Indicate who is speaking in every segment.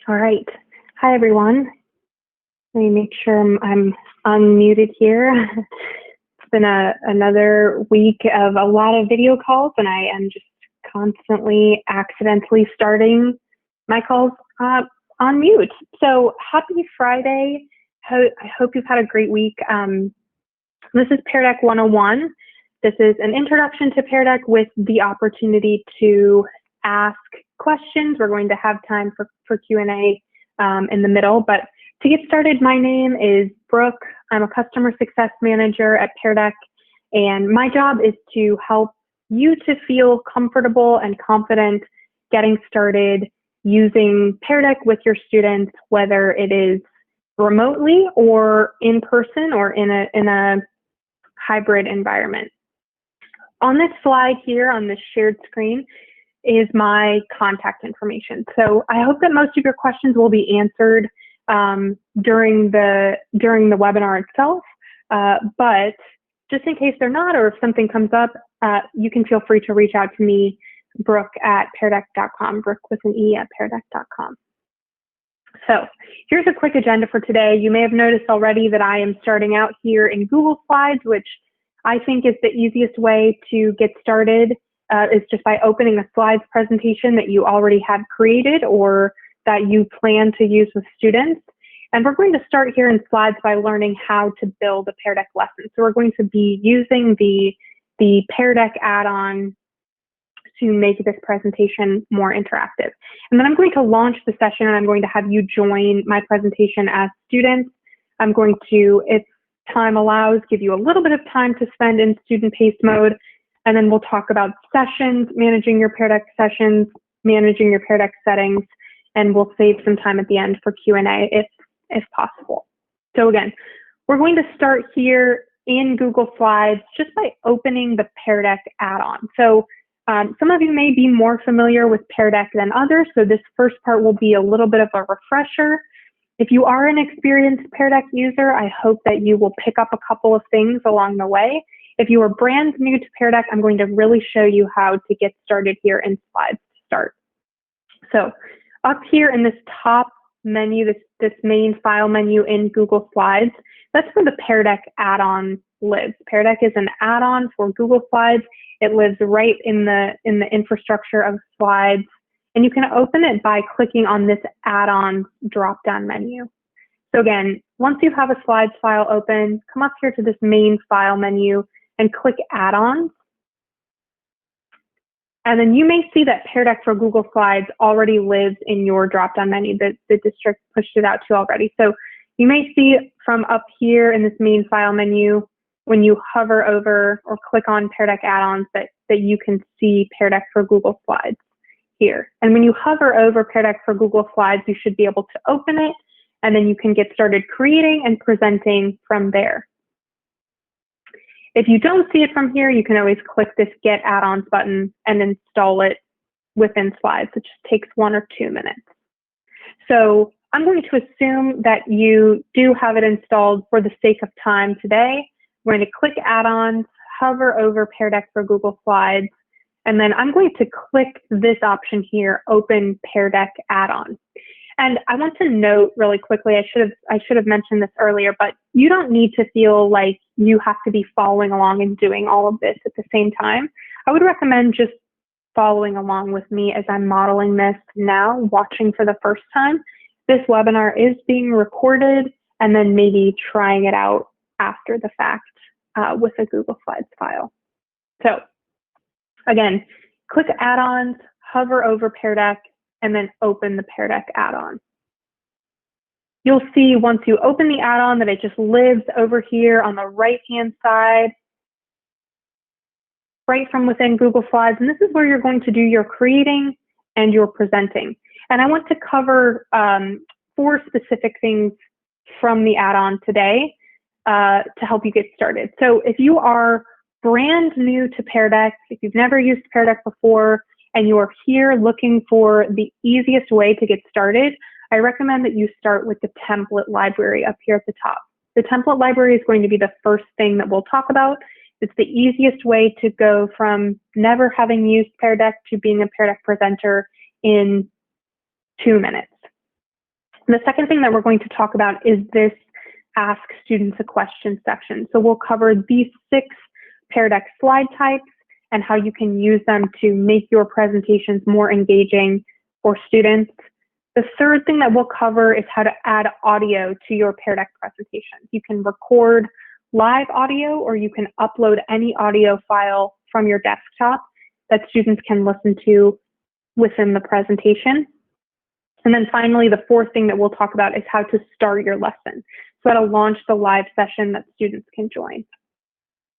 Speaker 1: All right. Hi, everyone. Let me make sure I'm unmuted here. It's been another week of a lot of video calls, and I am just constantly accidentally starting my calls on mute. So happy Friday. I hope you've had a great week. This is Pear Deck 101. This is an introduction to Pear Deck with the opportunity to ask questions. We're going to have time for Q&A in the middle, but to get started, my name is Brooke. I'm a customer success manager at Pear Deck, and my job is to help you to feel comfortable and confident getting started using Pear Deck with your students, whether it is remotely or in person or in a hybrid environment. On this slide here on this shared screen is my contact information. So I hope that most of your questions will be answered during the webinar itself. But just in case they're not, or if something comes up, you can feel free to reach out to me, Brooke at peardeck.com, Brooke with an E at peardeck.com. So here's a quick agenda for today. You may have noticed already that I am starting out here in Google Slides, which I think is the easiest way to get started is just by opening a slides presentation that you already have created or that you plan to use with students. And we're going to start here in slides by learning how to build a Pear Deck lesson. So we're going to be using the Pear Deck add-on to make this presentation more interactive. And then I'm going to launch the session and I'm going to have you join my presentation as students. I'm going to, if time allows, give you a little bit of time to spend in student pace mode. And then we'll talk about sessions, managing your Pear Deck sessions, managing your Pear Deck settings, and we'll save some time at the end for Q&A if possible. So again, we're going to start here in Google Slides just by opening the Pear Deck add-on. So some of you may be more familiar with Pear Deck than others, so this first part will be a little bit of a refresher. If you are an experienced Pear Deck user, I hope that you will pick up a couple of things along the way. If you are brand new to Pear Deck, I'm going to really show you how to get started here in Slides to start. So up here in this top menu, this main file menu in Google Slides, that's where the Pear Deck add-on lives. Pear Deck is an add-on for Google Slides. It lives right in the infrastructure of Slides, and you can open it by clicking on this add-on drop-down menu. So again, once you have a Slides file open, come up here to this main file menu and click Add-ons. And then you may see that Pear Deck for Google Slides already lives in your drop-down menu. The district pushed it out to you already. So you may see from up here in this main file menu, when you hover over or click on Pear Deck add-ons, that you can see Pear Deck for Google Slides here. And when you hover over Pear Deck for Google Slides, you should be able to open it, and then you can get started creating and presenting from there. If you don't see it from here, you can always click this Get Add-ons button and install it within Slides. It just takes 1 or 2 minutes. So I'm going to assume that you do have it installed for the sake of time today. We're going to click Add-ons, hover over Pear Deck for Google Slides, and then I'm going to click this option here, Open Pear Deck Add-on. And I want to note really quickly, I should have mentioned this earlier, but you don't need to feel like you have to be following along and doing all of this at the same time. I would recommend just following along with me as I'm modeling this now, watching for the first time. This webinar is being recorded, and then maybe trying it out after the fact with a Google Slides file. So again, click Add-ons, hover over Pear Deck, and then open the Pear Deck add-on. You'll see once you open the add-on that it just lives over here on the right-hand side, right from within Google Slides. And this is where you're going to do your creating and your presenting. And I want to cover 4 specific things from the add-on today to help you get started. So if you are brand new to Pear Deck, if you've never used Pear Deck before, and you are here looking for the easiest way to get started, I recommend that you start with the template library up here at the top. The template library is going to be the first thing that we'll talk about. It's the easiest way to go from never having used Pear Deck to being a Pear Deck presenter in 2 minutes. And the second thing that we're going to talk about is this Ask Students a Question section. So we'll cover these 6 Pear Deck slide types and how you can use them to make your presentations more engaging for students. The third thing that we'll cover is how to add audio to your Pear Deck presentation. You can record live audio, or you can upload any audio file from your desktop that students can listen to within the presentation. And then finally, the fourth thing that we'll talk about is how to start your lesson. So how to launch the live session that students can join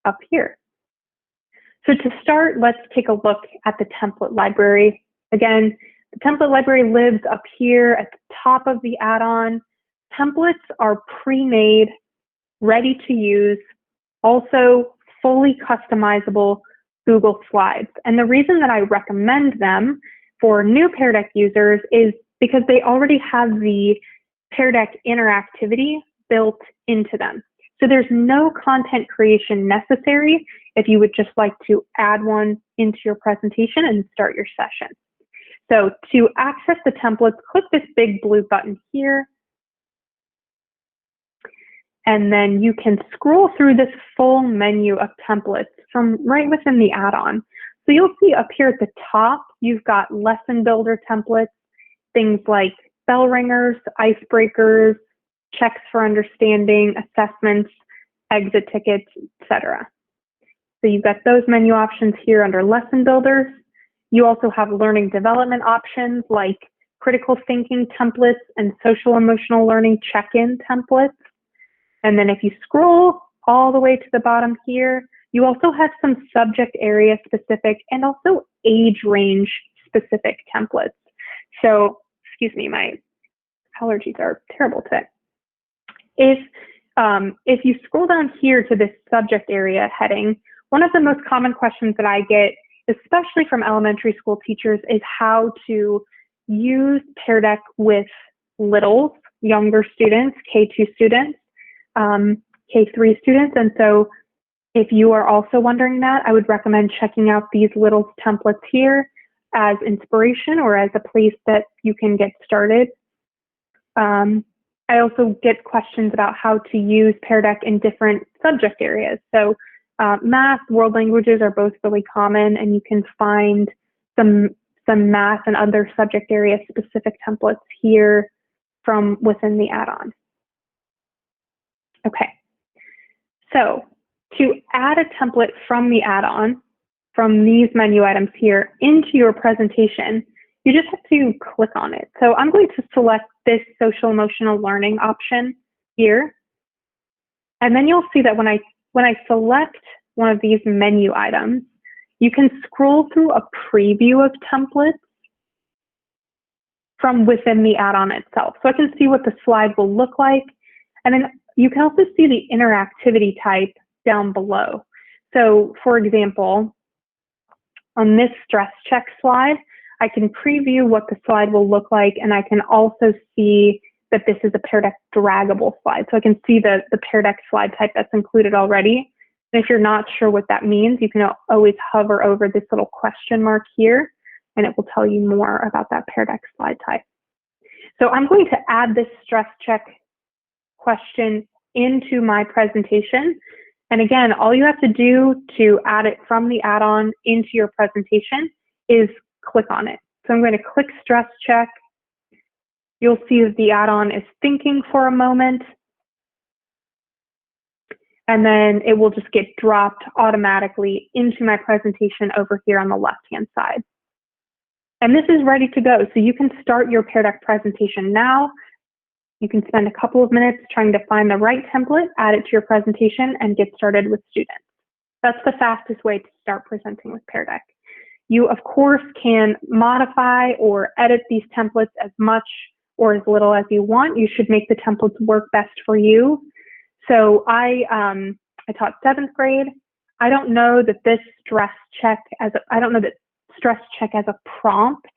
Speaker 1: up here. So to start, let's take a look at the template library. Again, the template library lives up here at the top of the add-on. Templates are pre-made, ready to use, also fully customizable Google Slides. And the reason that I recommend them for new Pear Deck users is because they already have the Pear Deck interactivity built into them. So there's no content creation necessary if you would just like to add one into your presentation and start your session. So to access the templates, click this big blue button here. And then you can scroll through this full menu of templates from right within the add-on. So you'll see up here at the top, you've got lesson builder templates, things like bell ringers, icebreakers, checks for understanding, assessments, exit tickets, etc. So you've got those menu options here under lesson builders. You also have learning development options like critical thinking templates and social emotional learning check-in templates. And then if you scroll all the way to the bottom here, you also have some subject area specific and also age range specific templates. So, excuse me, my allergies are terrible today. If you scroll down here to this subject area heading, one of the most common questions that I get, especially from elementary school teachers, is how to use Pear Deck with littles, younger students, K2 students, K3 students. And so if you are also wondering that, I would recommend checking out these littles templates here as inspiration or as a place that you can get started. I also get questions about how to use Pear Deck in different subject areas. So math, world languages are both really common, and you can find some math and other subject area specific templates here from within the add-on. Okay, so to add a template from the add-on, from these menu items here into your presentation, you just have to click on it. So I'm going to select this social emotional learning option here. And then you'll see that when I select one of these menu items, you can scroll through a preview of templates from within the add-on itself. So I can see what the slide will look like. And then you can also see the interactivity type down below. So for example, on this stress check slide, I can preview what the slide will look like, and I can also see that this is a Pear Deck draggable slide. So I can see the Pear Deck slide type that's included already. And if you're not sure what that means, you can always hover over this little question mark here, and it will tell you more about that Pear Deck slide type. So I'm going to add this stress check question into my presentation. And again, all you have to do to add it from the add-on into your presentation is click on it. So I'm going to click stress check. You'll see that the add-on is thinking for a moment, and then it will just get dropped automatically into my presentation over here on the left-hand side. And this is ready to go. So you can start your Pear Deck presentation now. You can spend a couple of minutes trying to find the right template, add it to your presentation, and get started with students. That's the fastest way to start presenting with Pear Deck. You, of course, can modify or edit these templates as much or as little as you want. You should make the templates work best for you. So I taught 7th grade. I don't know that this stress check as a prompt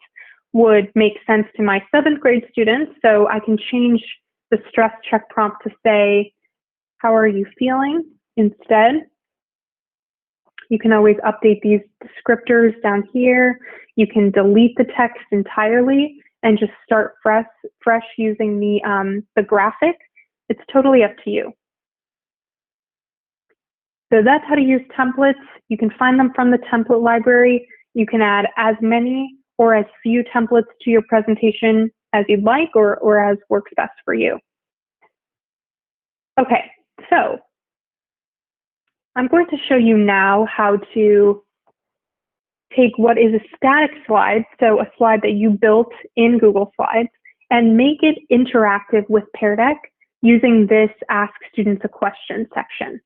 Speaker 1: would make sense to my 7th grade students. So I can change the stress check prompt to say, "How are you feeling?" instead. You can always update these descriptors down here. You can delete the text entirely and just start fresh using the graphic, it's totally up to you. So that's how to use templates. You can find them from the template library. You can add as many or as few templates to your presentation as you'd like, or as works best for you. Okay, so I'm going to show you now how to take what is a static slide, so a slide that you built in Google Slides, and make it interactive with Pear Deck using this Ask Students a Question section.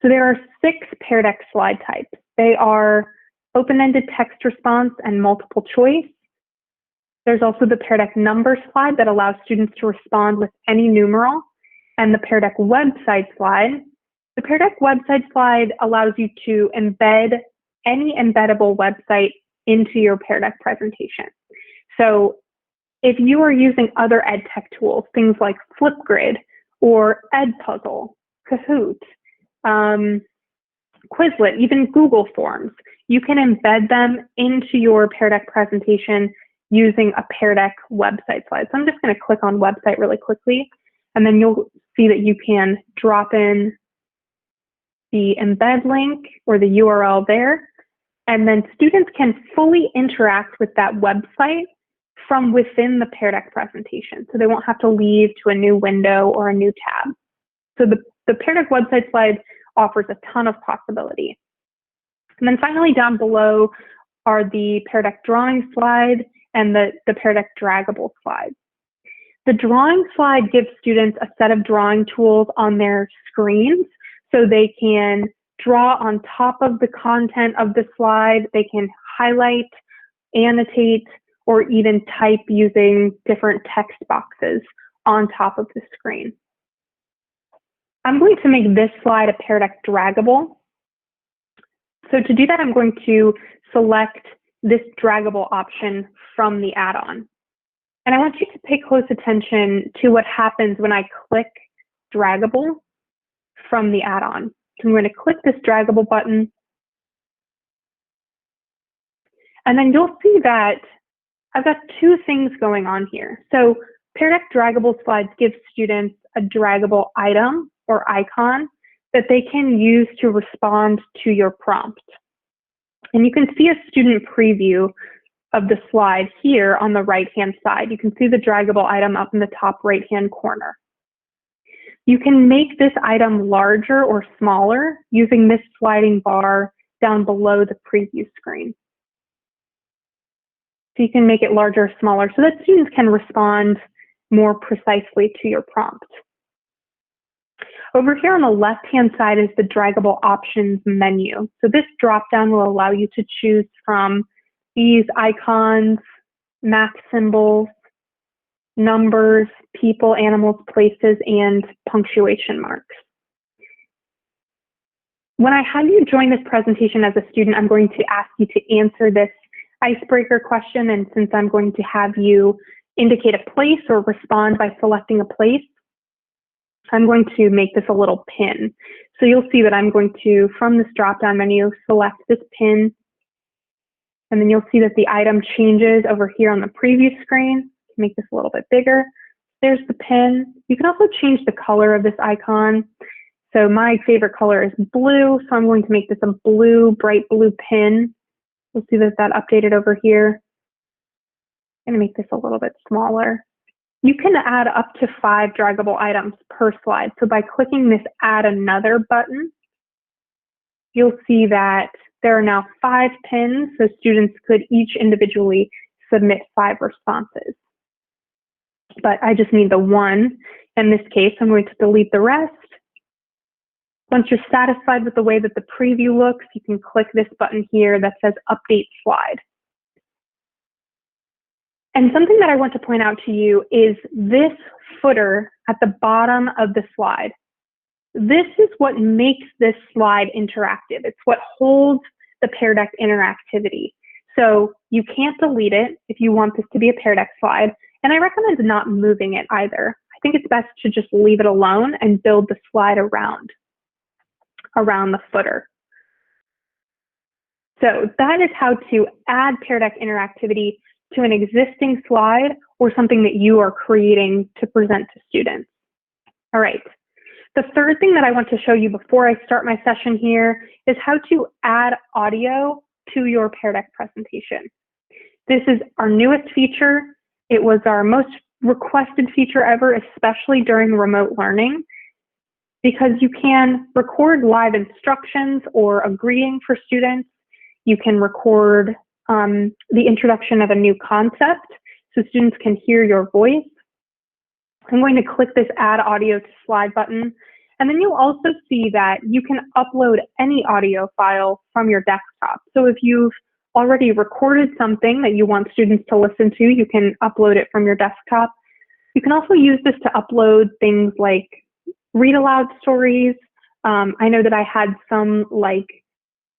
Speaker 1: So there are 6 Pear Deck slide types. They are open-ended text response and multiple choice. There's also the Pear Deck number slide that allows students to respond with any numeral, and the Pear Deck website slide. The Pear Deck website slide allows you to embed any embeddable website into your Pear Deck presentation. So if you are using other ed tech tools, things like Flipgrid or Edpuzzle, Kahoot, Quizlet, even Google Forms, you can embed them into your Pear Deck presentation using a Pear Deck website slide. So I'm just going to click on website really quickly, and then you'll see that you can drop in the embed link or the URL there, and then students can fully interact with that website from within the Pear Deck presentation. So they won't have to leave to a new window or a new tab. So the Pear Deck website slide offers a ton of possibility. And then finally down below are the Pear Deck drawing slide and the Pear Deck draggable slide. The drawing slide gives students a set of drawing tools on their screens so they can draw on top of the content of the slide. They can highlight, annotate, or even type using different text boxes on top of the screen. I'm going to make this slide a Pear Deck draggable. So to do that, I'm going to select this draggable option from the add-on. And I want you to pay close attention to what happens when I click draggable from the add-on. So I'm going to click this draggable button. And then you'll see that I've got 2 things going on here. So Pear Deck draggable slides give students a draggable item or icon that they can use to respond to your prompt. And you can see a student preview of the slide here on the right-hand side. You can see the draggable item up in the top right-hand corner. You can make this item larger or smaller using this sliding bar down below the preview screen. So you can make it larger or smaller so that students can respond more precisely to your prompt. Over here on the left-hand side is the draggable options menu. So this drop-down will allow you to choose from these icons, math symbols, numbers, people, animals, places, and punctuation marks. When I have you join this presentation as a student, I'm going to ask you to answer this icebreaker question. And since I'm going to have you indicate a place or respond by selecting a place, I'm going to make this a little pin. So you'll see that I'm going to, from this drop-down menu, select this pin. And then you'll see that the item changes over here on the preview screen. Make this a little bit bigger. There's the pin. You can also change the color of this icon. So my favorite color is blue, so I'm going to make this a blue, bright blue pin. You'll see that updated over here. I'm going to make this a little bit smaller. You can add up to 5 draggable items per slide. So by clicking this Add Another button, you'll see that there are now 5 pins, so students could each individually submit 5 responses. But I just need the one. In this case, I'm going to delete the rest. Once you're satisfied with the way that the preview looks, you can click this button here that says Update Slide. And something that I want to point out to you is this footer at the bottom of the slide. This is what makes this slide interactive. It's what holds the Pear Deck interactivity. So you can't delete it if you want this to be a Pear Deck slide. And I recommend not moving it either. I think it's best to just leave it alone and build the slide around the footer. So that is how to add Pear Deck interactivity to an existing slide or something that you are creating to present to students. All right. The third thing that I want to show you before I start my session here is how to add audio to your Pear Deck presentation. This is our newest feature. It was our most requested feature ever, especially during remote learning, because you can record live instructions or a greeting for students. You can record the introduction of a new concept so students can hear your voice. I'm going to click this Add Audio to Slide button, and then you'll also see that you can upload any audio file from your desktop. So if you've already recorded something that you want students to listen to, you can upload it from your desktop. You can also use this to upload things like read aloud stories. I know that I had some like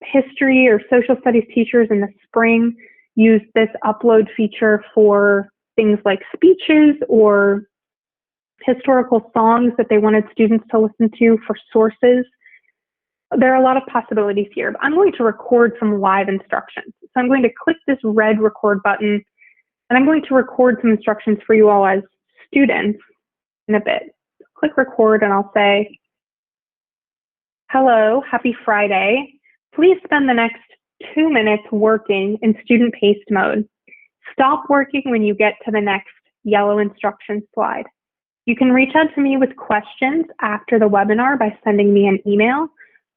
Speaker 1: history or social studies teachers in the spring use this upload feature for things like speeches or historical songs that they wanted students to listen to for sources. There are a lot of possibilities here, but I'm going to record some live instructions. So I'm going to click this red record button, and I'm going to record some instructions for you all as students in a bit. Click record, and I'll say, hello, happy Friday. Please spend the next 2 minutes working in student paced mode. Stop working when you get to the next yellow instruction slide. You can reach out to me with questions after the webinar by sending me an email.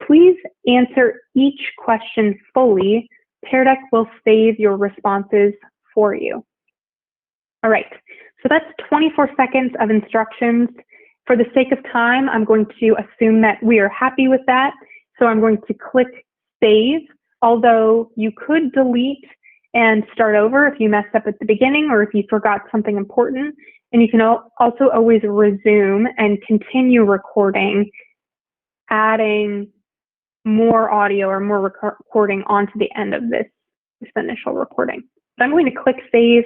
Speaker 1: Please answer each question fully. Pear Deck will save your responses for you. All right, so that's 24 seconds of instructions. For the sake of time, I'm going to assume that we are happy with that. So I'm going to click save, although you could delete and start over if you messed up at the beginning or if you forgot something important. And you can also always resume and continue recording, adding more audio or more recording onto the end of this initial recording. So I'm going to click save,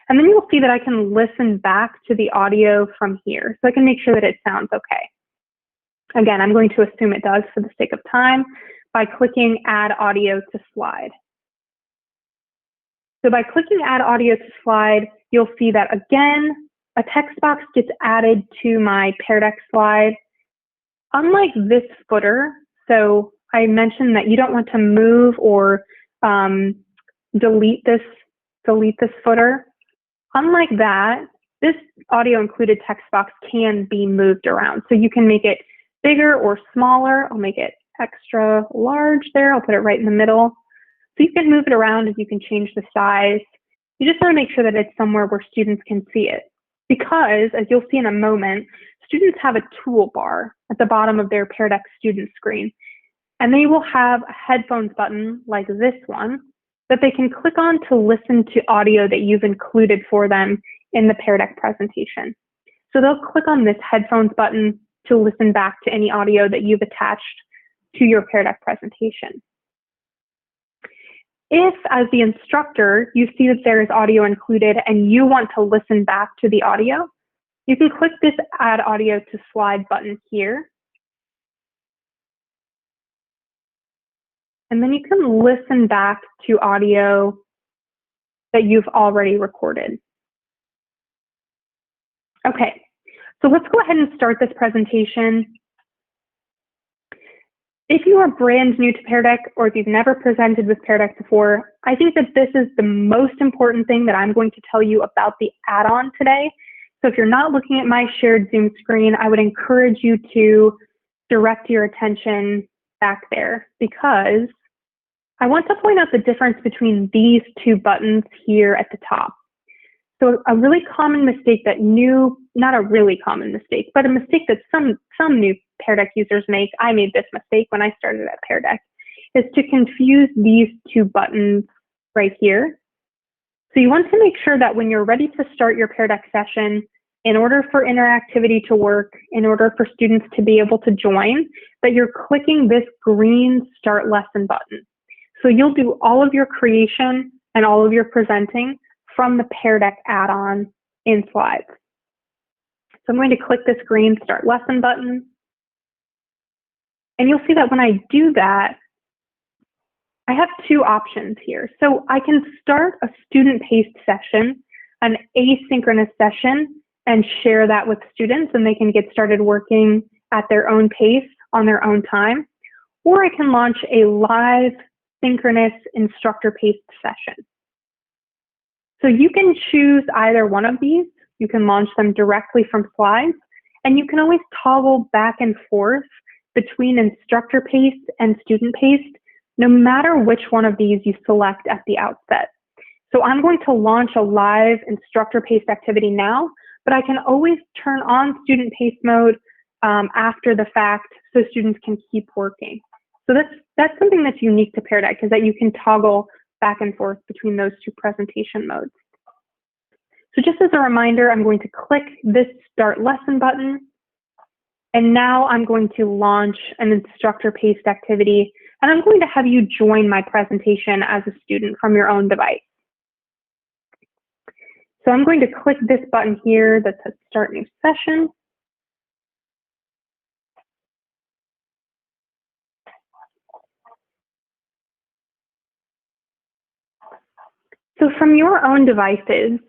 Speaker 1: and then you'll see that I can listen back to the audio from here. So I can make sure that it sounds okay. Again, I'm going to assume it does for the sake of time by clicking Add Audio to Slide. So by clicking Add Audio to Slide, you'll see that again, a text box gets added to my Pear Deck slide. Unlike this footer, so I mentioned that you don't want to move or delete this footer. Unlike that, this audio included text box can be moved around. So you can make it bigger or smaller. I'll make it extra large there. I'll put it right in the middle. So you can move it around and you can change the size. You just want to make sure that it's somewhere where students can see it. Because, as you'll see in a moment, students have a toolbar at the bottom of their Pear Deck student screen. And they will have a headphones button like this one that they can click on to listen to audio that you've included for them in the Pear Deck presentation. So they'll click on this headphones button to listen back to any audio that you've attached to your Pear Deck presentation. If, as the instructor, you see that there is audio included and you want to listen back to the audio, you can click this Add Audio to Slide button here. And then you can listen back to audio that you've already recorded. Okay, so let's go ahead and start this presentation. If you are brand new to Pear Deck or if you've never presented with Pear Deck before, I think that this is the most important thing that I'm going to tell you about the add-on today. So if you're not looking at my shared Zoom screen, I would encourage you to direct your attention back there because I want to point out the difference between these two buttons here at the top. So a really common mistake that not a really common mistake, but a mistake that some new Pear Deck users make, I made this mistake when I started at Pear Deck, is to confuse these two buttons right here. So you want to make sure that when you're ready to start your Pear Deck session, in order for interactivity to work, in order for students to be able to join, that you're clicking this green Start Lesson button. So you'll do all of your creation and all of your presenting from the Pear Deck add-on in Slides. So I'm going to click this green Start Lesson button. And you'll see that when I do that, I have two options here. So I can start a student-paced session, an asynchronous session, and share that with students, and they can get started working at their own pace on their own time. Or I can launch a live, synchronous, instructor-paced session. So you can choose either one of these. You can launch them directly from slides, and you can always toggle back and forth between instructor-paced and student-paced, no matter which one of these you select at the outset. So I'm going to launch a live instructor-paced activity now, but I can always turn on student-paced mode after the fact so students can keep working. So that's something that's unique to Pear Deck, is that you can toggle back and forth between those two presentation modes. So just as a reminder, I'm going to click this Start Lesson button, and now I'm going to launch an instructor-paced activity, and I'm going to have you join my presentation as a student from your own device. So I'm going to click this button here that says Start New Session. So from your own devices,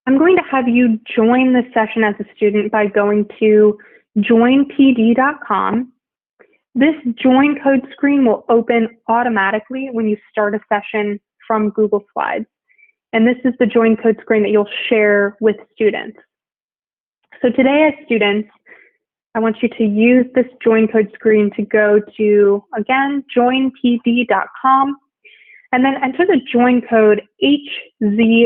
Speaker 1: I'm going to have you join the session as a student by going to joinpd.com. This join code screen will open automatically when you start a session from Google Slides. And this is the join code screen that you'll share with students. So today as students, I want you to use this join code screen to go to, again, joinpd.com, and then enter the join code HZVUCB.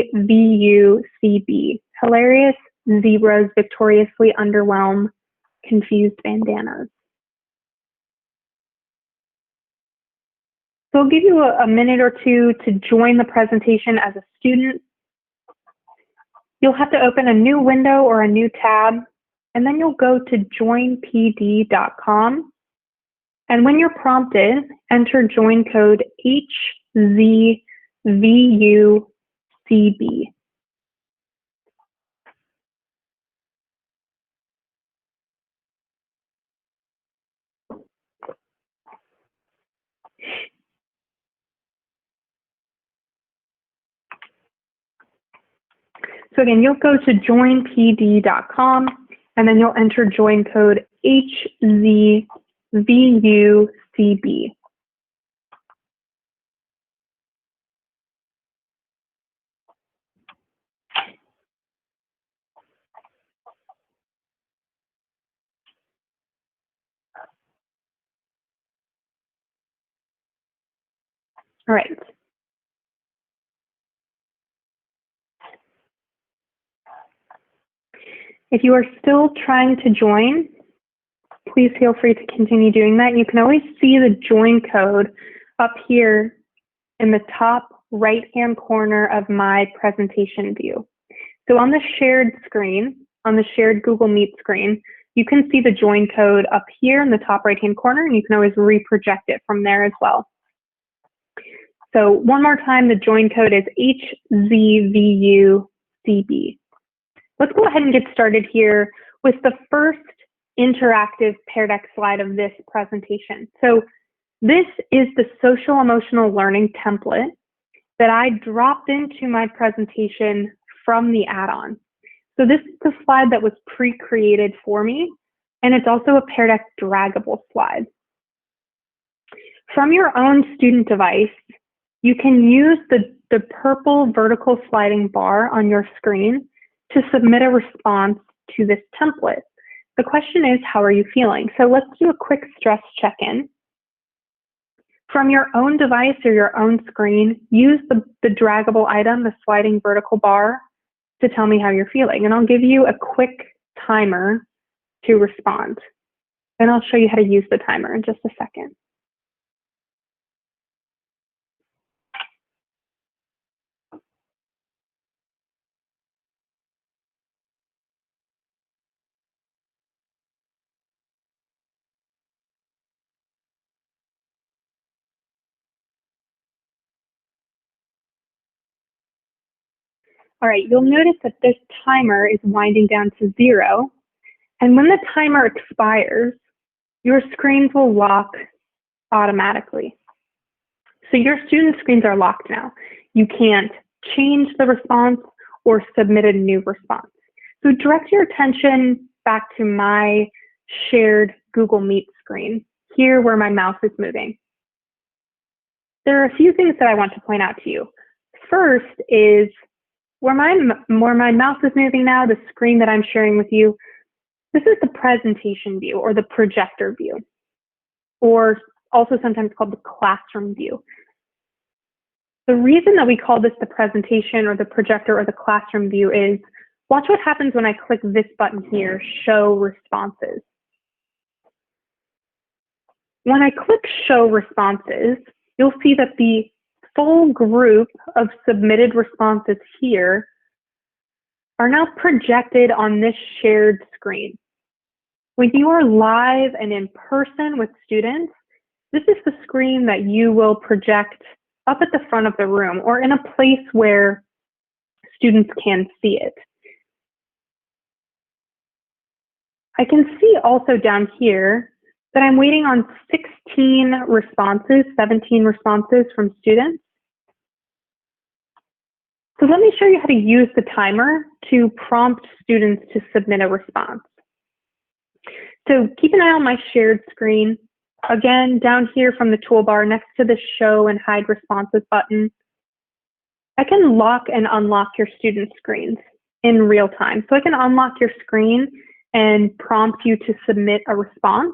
Speaker 1: Hilarious zebras victoriously underwhelm confused bandanas. So I'll give you a minute or two to join the presentation as a student. You'll have to open a new window or a new tab, and then you'll go to joinpd.com. And when you're prompted, enter join code HZVUCB. So again, you'll go to joinpd.com, and then you'll enter join code HZVUCB. All right. If you are still trying to join, please feel free to continue doing that. You can always see the join code up here in the top right-hand corner of my presentation view. So on the shared screen, on the shared Google Meet screen, you can see the join code up here in the top right-hand corner, and you can always reproject it from there as well. So one more time, the join code is HZVUCB. Let's go ahead and get started here with the first interactive Pear Deck slide of this presentation. So this is the social emotional learning template that I dropped into my presentation from the add-on. So this is the slide that was pre-created for me, and it's also a Pear Deck draggable slide. From your own student device, you can use the purple vertical sliding bar on your screen to submit a response to this template. The question is, how are you feeling? So let's do a quick stress check-in. From your own device or your own screen, use the draggable item, the sliding vertical bar, to tell me how you're feeling. And I'll give you a quick timer to respond. And I'll show you how to use the timer in just a second. All right, you'll notice that this timer is winding down to 0. And when the timer expires, your screens will lock automatically. So your student screens are locked now. You can't change the response or submit a new response. So direct your attention back to my shared Google Meet screen, here where my mouse is moving. There are a few things that I want to point out to you. First is where my mouse is moving now, the screen that I'm sharing with you, this is the presentation view or the projector view, or also sometimes called the classroom view. The reason that we call this the presentation or the projector or the classroom view is, watch what happens when I click this button here, show responses. When I click show responses, you'll see that the full group of submitted responses here are now projected on this shared screen. When you are live and in person with students, this is the screen that you will project up at the front of the room or in a place where students can see it. I can see also down here that I'm waiting on 16 responses, 17 responses from students. So let me show you how to use the timer to prompt students to submit a response. So keep an eye on my shared screen. Again, down here from the toolbar next to the show and hide responses button, I can lock and unlock your student screens in real time. So I can unlock your screen and prompt you to submit a response.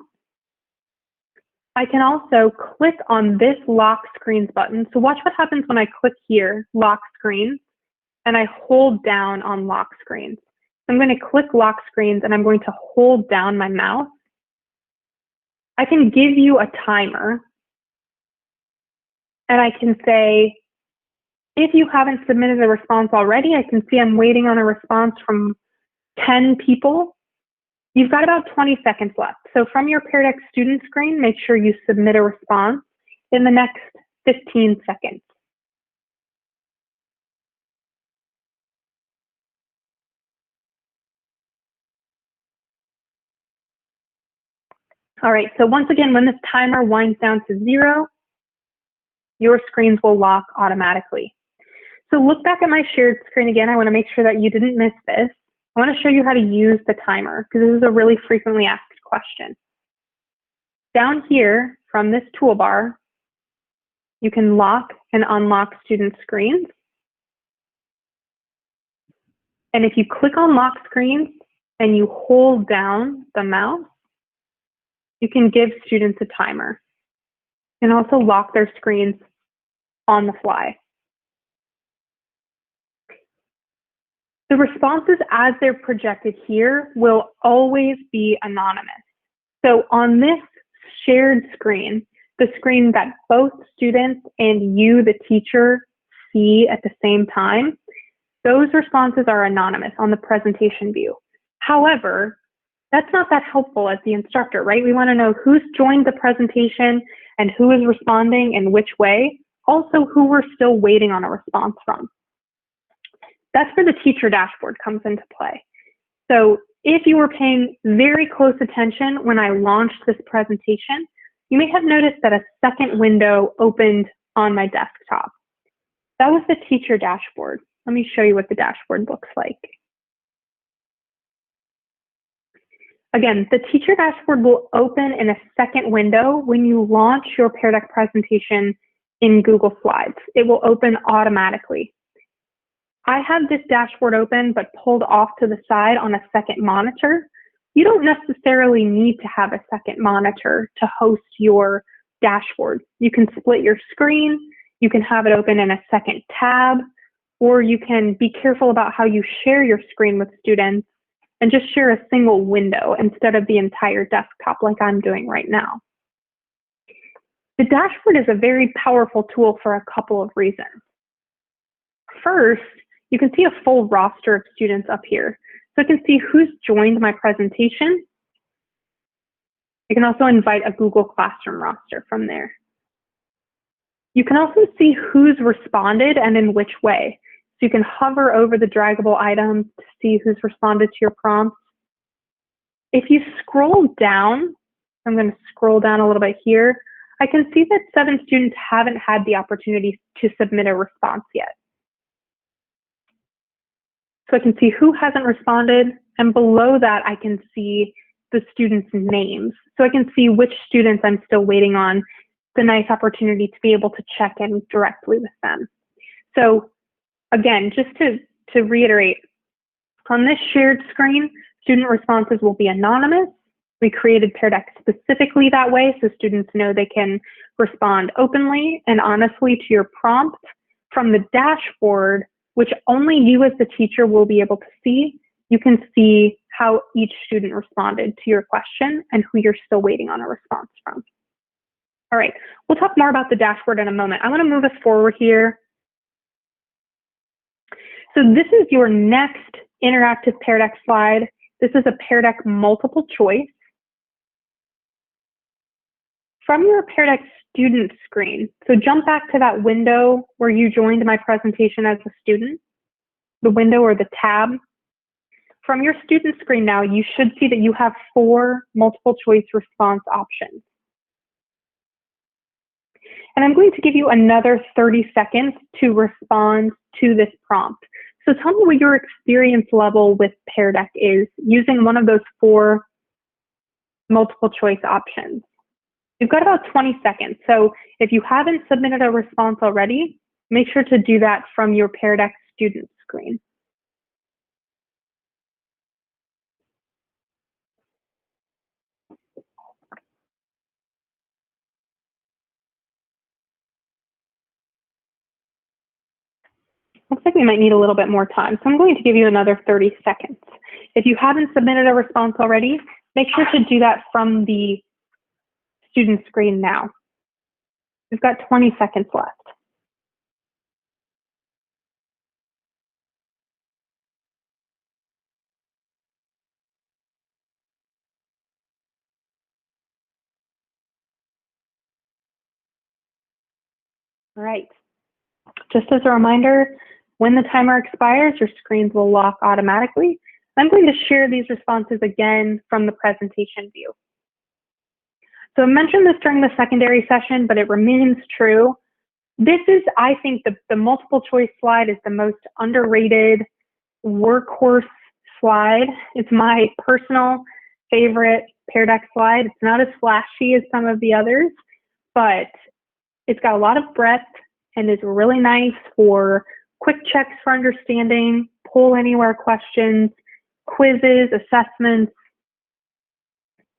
Speaker 1: I can also click on this lock screens button. So watch what happens when I click here, lock screens, and I hold down on lock screens. I'm going to click lock screens and I'm going to hold down my mouse. I can give you a timer and I can say, if you haven't submitted a response already, I can see I'm waiting on a response from 10 people. You've got about 20 seconds left. So from your Pear Deck student screen, make sure you submit a response in the next 15 seconds. All right, so once again, when this timer winds down to 0, your screens will lock automatically. So look back at my shared screen again. I want to make sure that you didn't miss this. I want to show you how to use the timer because this is a really frequently asked question. Down here from this toolbar, you can lock and unlock student screens. And if you click on lock screens and you hold down the mouse, you can give students a timer. You can also lock their screens on the fly. The responses as they're projected here will always be anonymous. So on this shared screen, the screen that both students and you, the teacher, see at the same time, those responses are anonymous on the presentation view. However, that's not that helpful as the instructor, right? We want to know who's joined the presentation and who is responding in which way, also who we're still waiting on a response from. That's where the teacher dashboard comes into play. So if you were paying very close attention when I launched this presentation, you may have noticed that a second window opened on my desktop. That was the teacher dashboard. Let me show you what the dashboard looks like. Again, the teacher dashboard will open in a second window when you launch your Pear Deck presentation in Google Slides. It will open automatically. I have this dashboard open but pulled off to the side on a second monitor. You don't necessarily need to have a second monitor to host your dashboard. You can split your screen, you can have it open in a second tab, or you can be careful about how you share your screen with students and just share a single window instead of the entire desktop like I'm doing right now. The dashboard is a very powerful tool for a couple of reasons. First, you can see a full roster of students up here. So I can see who's joined my presentation. I can also invite a Google Classroom roster from there. You can also see who's responded and in which way. So you can hover over the draggable items to see who's responded to your prompts. If you scroll down, I'm going to scroll down a little bit here. I can see that 7 students haven't had the opportunity to submit a response yet. So I can see who hasn't responded, and below that I can see the students' names. So I can see which students I'm still waiting on. It's a nice opportunity to be able to check in directly with them. So again, just to reiterate, on this shared screen, student responses will be anonymous. We created Pear Deck specifically that way so students know they can respond openly and honestly to your prompt. From the dashboard, which only you as the teacher will be able to see, you can see how each student responded to your question and who you're still waiting on a response from. All right, we'll talk more about the dashboard in a moment. I want to move us forward here. So this is your next interactive Pear Deck slide. This is a Pear Deck multiple choice. From your Pear Deck student screen, so jump back to that window where you joined my presentation as a student, the window or the tab. From your student screen now, you should see that you have 4 multiple choice response options. And I'm going to give you another 30 seconds to respond to this prompt. So tell me what your experience level with Pear Deck is using one of those 4 multiple choice options. You've got about 20 seconds. So if you haven't submitted a response already, make sure to do that from your Pear Deck student screen. Looks like we might need a little bit more time, so I'm going to give you another 30 seconds. If you haven't submitted a response already, make sure to do that from the student screen now. We've got 20 seconds left. All right. Just as a reminder, when the timer expires, your screens will lock automatically. I'm going to share these responses again from the presentation view. So I mentioned this during the secondary session, but it remains true. This is, I think, the multiple choice slide is the most underrated workhorse slide. It's my personal favorite Pear Deck slide. It's not as flashy as some of the others, but it's got a lot of breadth and is really nice for quick checks for understanding, poll anywhere questions, quizzes, assessments,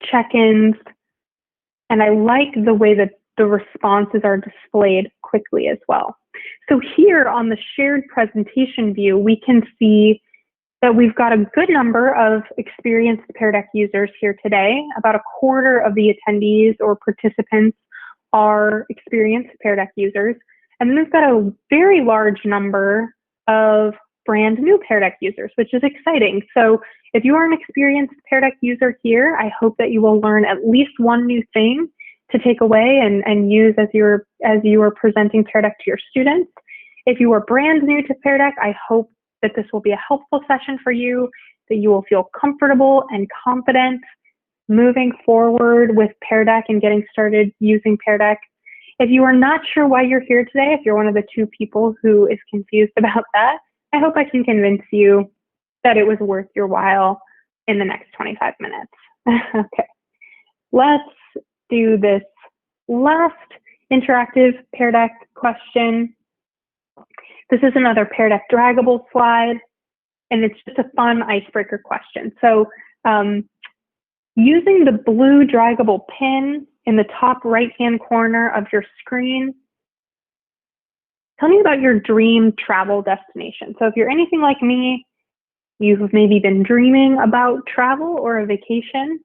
Speaker 1: check-ins. And I like the way that the responses are displayed quickly as well. So here on the shared presentation view, we can see that we've got a good number of experienced Pear Deck users here today. About a quarter of the attendees or participants are experienced Pear Deck users. And then we've got a very large number of brand new Pear Deck users, which is exciting. So if you are an experienced Pear Deck user here, I hope that you will learn at least one new thing to take away and use as you are presenting Pear Deck to your students. If you are brand new to Pear Deck, I hope that this will be a helpful session for you, that you will feel comfortable and confident moving forward with Pear Deck and getting started using Pear Deck. If you are not sure why you're here today, if you're one of the 2 people who is confused about that, I hope I can convince you that it was worth your while in the next 25 minutes. Okay, let's do this last interactive Pear Deck question. This is another Pear Deck draggable slide, and it's just a fun icebreaker question. So using the blue draggable pin in the top right-hand corner of your screen, tell me about your dream travel destination. So if you're anything like me, you've maybe been dreaming about travel or a vacation.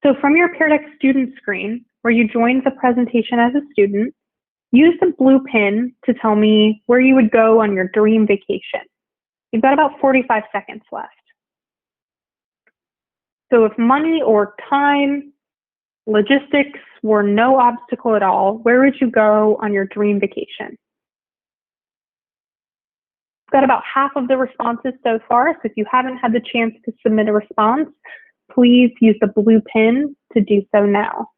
Speaker 1: So from your Pear Deck student screen, where you joined the presentation as a student, use the blue pin to tell me where you would go on your dream vacation. You've got about 45 seconds left. So if money or time, logistics were no obstacle at all, where would you go on your dream vacation? We've got about half of the responses so far, so if you haven't had the chance to submit a response, please use the blue pin to do so now.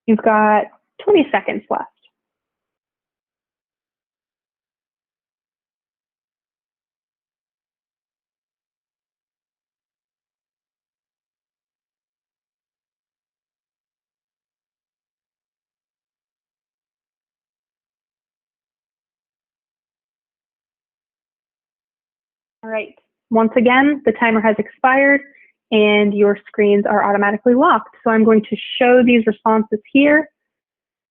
Speaker 1: You've got 20 seconds left. All right, once again, the timer has expired and your screens are automatically locked. So I'm going to show these responses here.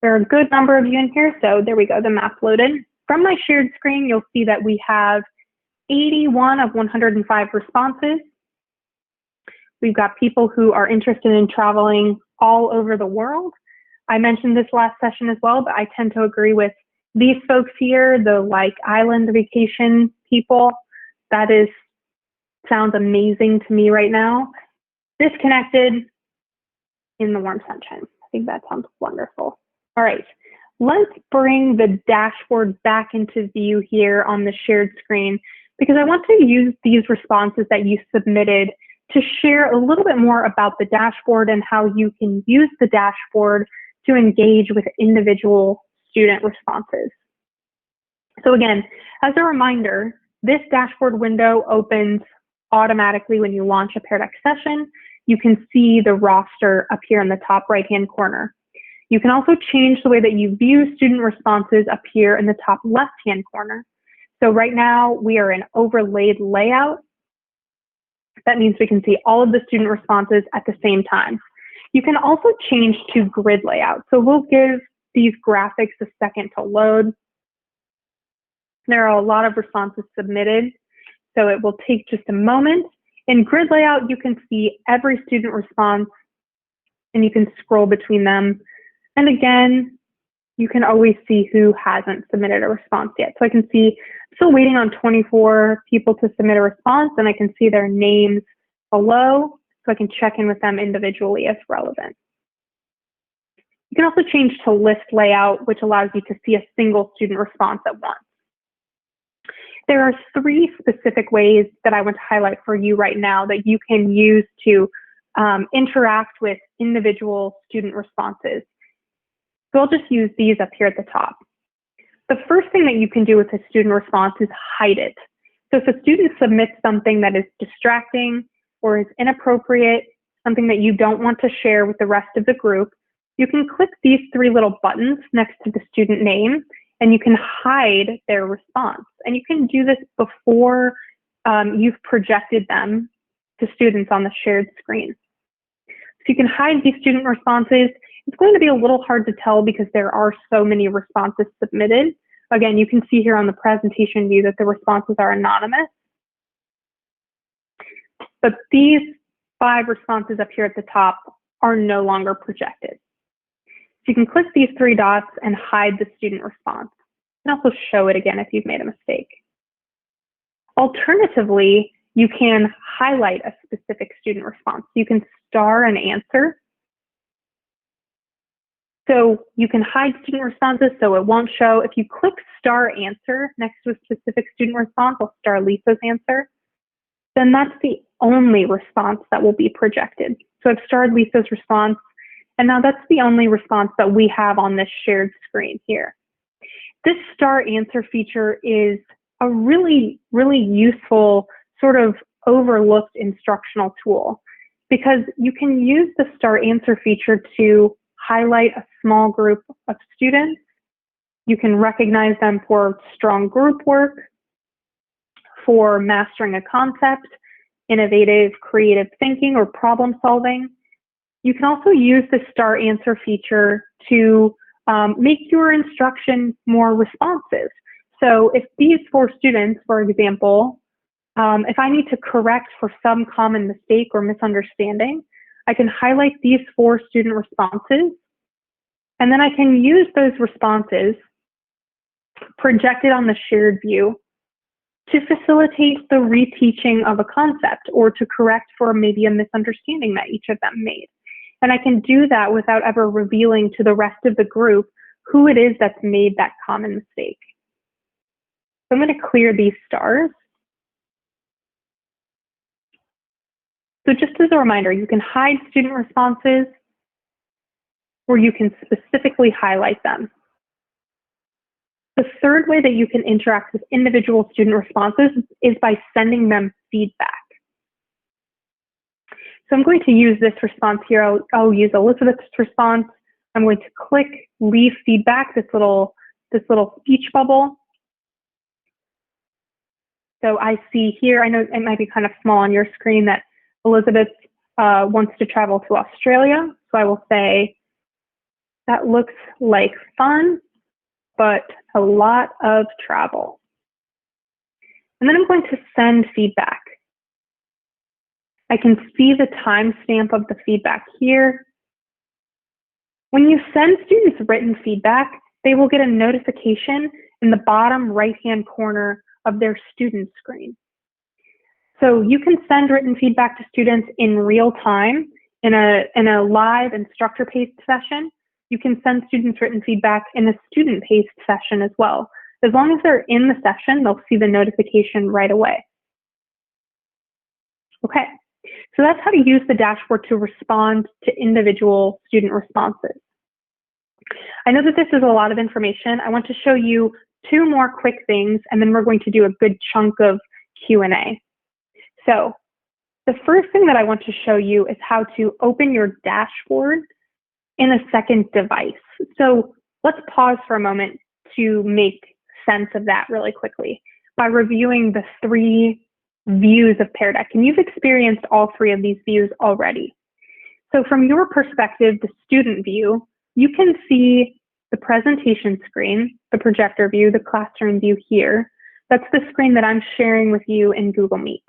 Speaker 1: There are a good number of you in here, so there we go, the map loaded. From my shared screen, you'll see that we have 81 of 105 responses. We've got people who are interested in traveling all over the world. I mentioned this last session as well, but I tend to agree with these folks here, the like island vacation people. That sounds amazing to me right now. Disconnected in the warm sunshine. I think that sounds wonderful. All right, let's bring the dashboard back into view here on the shared screen, because I want to use these responses that you submitted to share a little bit more about the dashboard and how you can use the dashboard to engage with individual student responses. So again, as a reminder, this dashboard window opens automatically when you launch a Pear Deck session. You can see the roster up here in the top right-hand corner. You can also change the way that you view student responses up here in the top left-hand corner. So right now we are in overlaid layout. That means we can see all of the student responses at the same time. You can also change to grid layout. So we'll give these graphics a second to load. There are a lot of responses submitted, so it will take just a moment. In grid layout, you can see every student response and you can scroll between them. And again, you can always see who hasn't submitted a response yet. So I can see, I'm still waiting on 24 people to submit a response, and I can see their names below, so I can check in with them individually if relevant. You can also change to list layout, which allows you to see a single student response at once. There are 3 specific ways that I want to highlight for you right now that you can use to interact with individual student responses. So I'll just use these up here at the top. The first thing that you can do with a student response is hide it. So if a student submits something that is distracting or is inappropriate, something that you don't want to share with the rest of the group, you can click these 3 little buttons next to the student name, and you can hide their response. And you can do this before you've projected them to students on the shared screen. So you can hide these student responses. It's going to be a little hard to tell because there are so many responses submitted. Again, you can see here on the presentation view that the responses are anonymous. But these 5 responses up here at the top are no longer projected. So you can click these 3 dots and hide the student response. You can also show it again if you've made a mistake. Alternatively, you can highlight a specific student response. You can star an answer. So you can hide student responses so it won't show. If you click star answer next to a specific student response, I'll star Lisa's answer, then that's the only response that will be projected. So I've starred Lisa's response, and now that's the only response that we have on this shared screen here. This star answer feature is a really, really useful sort of overlooked instructional tool, because you can use the star answer feature to highlight a small group of students. You can recognize them for strong group work, for mastering a concept, innovative, creative thinking, or problem solving. You can also use the star answer feature to make your instruction more responsive. So if these 4 students, for example, if I need to correct for some common mistake or misunderstanding, I can highlight these 4 student responses, and then I can use those responses projected on the shared view to facilitate the reteaching of a concept or to correct for maybe a misunderstanding that each of them made. And I can do that without ever revealing to the rest of the group who it is that's made that common mistake. So I'm going to clear these stars. So just as a reminder, you can hide student responses, where you can specifically highlight them. The third way that you can interact with individual student responses is by sending them feedback. So I'm going to use this response here. I'll use Elizabeth's response. I'm going to click leave feedback, this little speech bubble. So I see here, I know it might be kind of small on your screen, that Elizabeth wants to travel to Australia. So I will say, that looks like fun, but a lot of travel. And then I'm going to send feedback. I can see the timestamp of the feedback here. When you send students written feedback, they will get a notification in the bottom right-hand corner of their student screen. So you can send written feedback to students in real time in a live instructor-paced session. You can send students written feedback in a student-paced session as well. As long as they're in the session, they'll see the notification right away. Okay, so that's how to use the dashboard to respond to individual student responses. I know that this is a lot of information. I want to show you two more quick things, and then we're going to do a good chunk of Q&A. So the first thing that I want to show you is how to open your dashboard in a second device. So let's pause for a moment to make sense of that really quickly by reviewing the three views of Pear Deck. And you've experienced all three of these views already. So from your perspective, the student view, you can see the presentation screen, the projector view, the classroom view here. That's the screen that I'm sharing with you in Google Meet.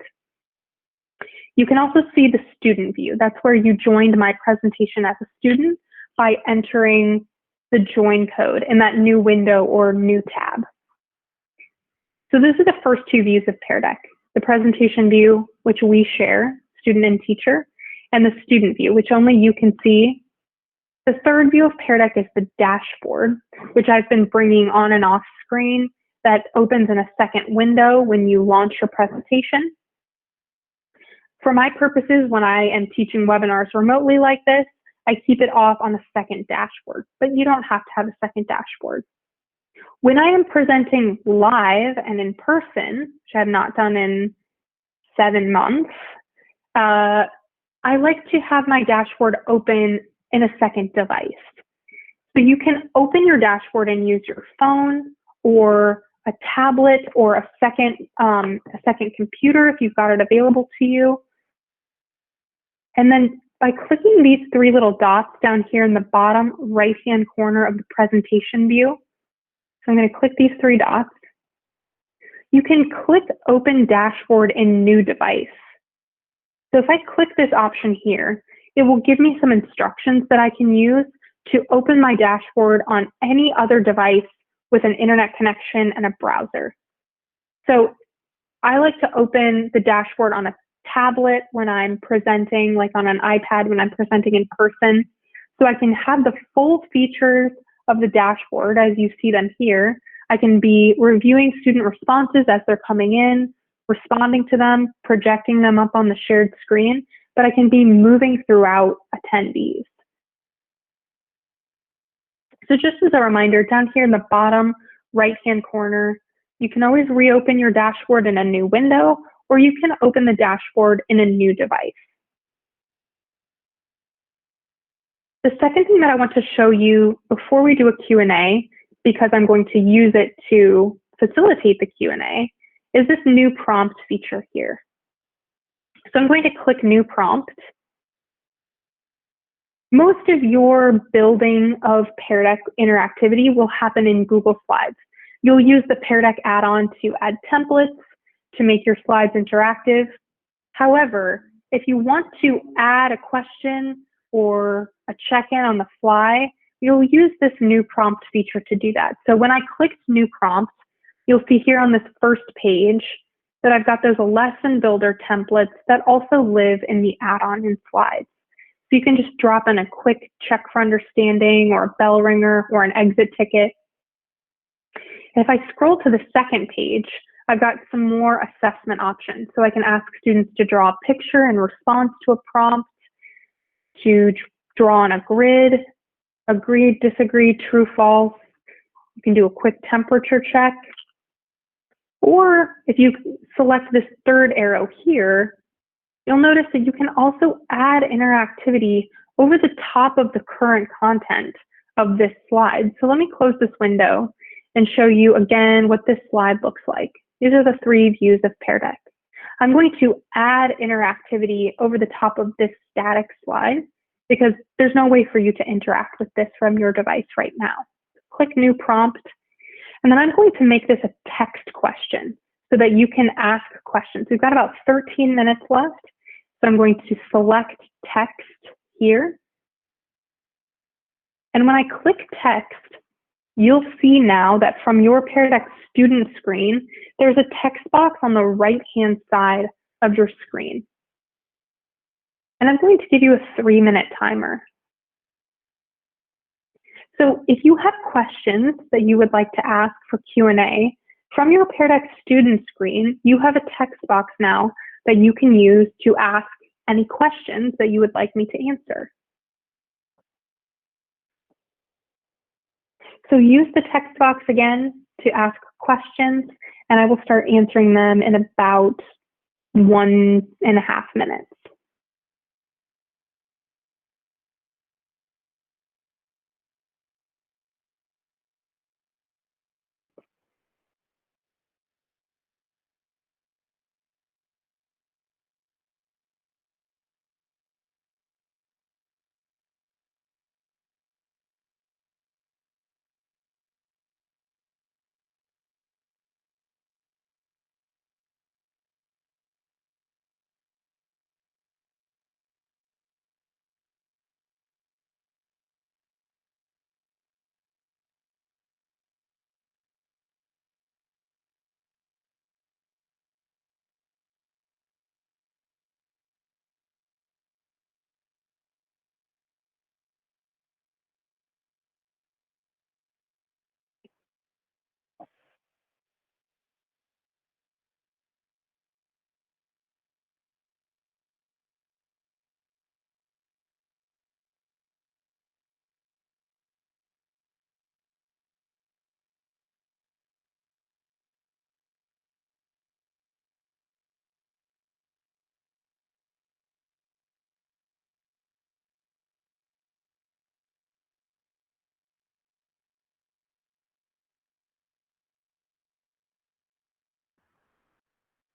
Speaker 1: You can also see the student view. That's where you joined my presentation as a student by entering the join code in that new window or new tab. So these are the first two views of Pear Deck: the presentation view, which we share, student and teacher, and the student view, which only you can see. The third view of Pear Deck is the dashboard, which I've been bringing on and off screen, that opens in a second window when you launch your presentation. For my purposes, when I am teaching webinars remotely like this, I keep it off on a second dashboard, but you don't have to have a second dashboard. When I am presenting live and in person, which I have not done in 7 months, I like to have my dashboard open in a second device. So you can open your dashboard and use your phone or a tablet or a second computer if you've got it available to you. And then by clicking these three little dots down here in the bottom right-hand corner of the presentation view, so I'm going to click these three dots, you can click Open Dashboard in New Device. So if I click this option here, it will give me some instructions that I can use to open my dashboard on any other device with an internet connection and a browser. So I like to open the dashboard on a tablet when I'm presenting, like on an iPad when I'm presenting in person, so I can have the full features of the dashboard as you see them here. I can be reviewing student responses as they're coming in, responding to them, projecting them up on the shared screen, but I can be moving throughout attendees. So just as a reminder, down here in the bottom right-hand corner, you can always reopen your dashboard in a new window, or you can open the dashboard in a new device. The second thing that I want to show you before we do a Q&A, because I'm going to use it to facilitate the Q&A, is this new prompt feature here. So I'm going to click New Prompt. Most of your building of Pear Deck interactivity will happen in Google Slides. You'll use the Pear Deck add-on to add templates, to make your slides interactive. However, if you want to add a question or a check-in on the fly, you'll use this new prompt feature to do that. So when I clicked New Prompt, you'll see here on this first page that I've got those lesson builder templates that also live in the add-on in Slides. So you can just drop in a quick check for understanding or a bell ringer or an exit ticket. And if I scroll to the second page, I've got some more assessment options. So I can ask students to draw a picture in response to a prompt, to draw on a grid, agree, disagree, true, false. You can do a quick temperature check. Or if you select this third arrow here, you'll notice that you can also add interactivity over the top of the current content of this slide. So let me close this window and show you again what this slide looks like. These are the 3 views of Pear Deck. I'm going to add interactivity over the top of this static slide because there's no way for you to interact with this from your device right now. Click New Prompt, and then I'm going to make this a text question so that you can ask questions. We've got about 13 minutes left, so I'm going to select text here. And when I click text, you'll see now that from your Pear Deck student screen, there's a text box on the right-hand side of your screen. And I'm going to give you a 3-minute timer. So if you have questions that you would like to ask for Q&A, from your Pear Deck student screen, you have a text box now that you can use to ask any questions that you would like me to answer. So use the text box again to ask questions, and I will start answering them in about 1.5 minutes.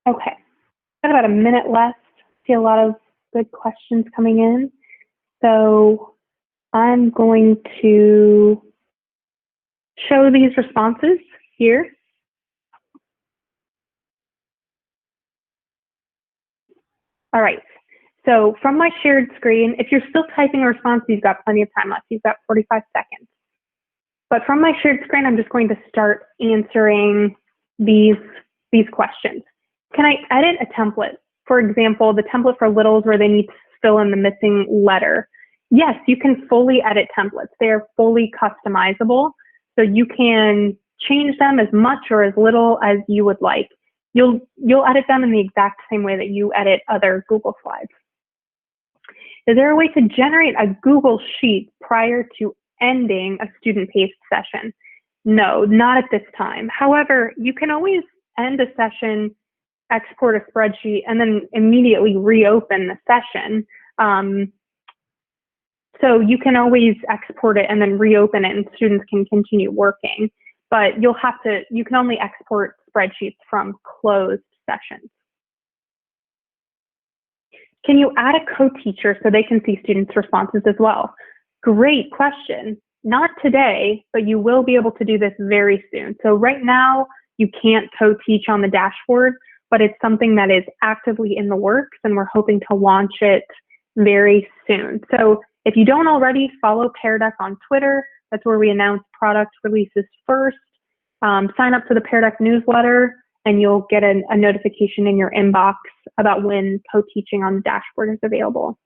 Speaker 1: Okay, got about a minute left. See a lot of good questions coming in. So I'm going to show these responses here. All right, so from my shared screen, if you're still typing a response, you've got plenty of time left. You've got 45 seconds. But from my shared screen, I'm just going to start answering these questions. Can I edit a template? For example, the template for littles where they need to fill in the missing letter. Yes, you can fully edit templates. They are fully customizable, so you can change them as much or as little as you would like. You'll edit them in the exact same way that you edit other Google Slides. Is there a way to generate a Google Sheet prior to ending a student-paced session? No, not at this time. However, you can always end a session, export a spreadsheet, and then immediately reopen the session. So you can always export it and then reopen it, and students can continue working. But you can only export spreadsheets from closed sessions. Can you add a co-teacher so they can see students' responses as well? Great question. Not today, but you will be able to do this very soon. So right now, you can't co-teach on the dashboard, but it's something that is actively in the works, and we're hoping to launch it very soon. So if you don't already, follow Pear Deck on Twitter. That's where we announce product releases first. Sign up for the Pear Deck newsletter, and you'll get a notification in your inbox about when co-teaching on the dashboard is available.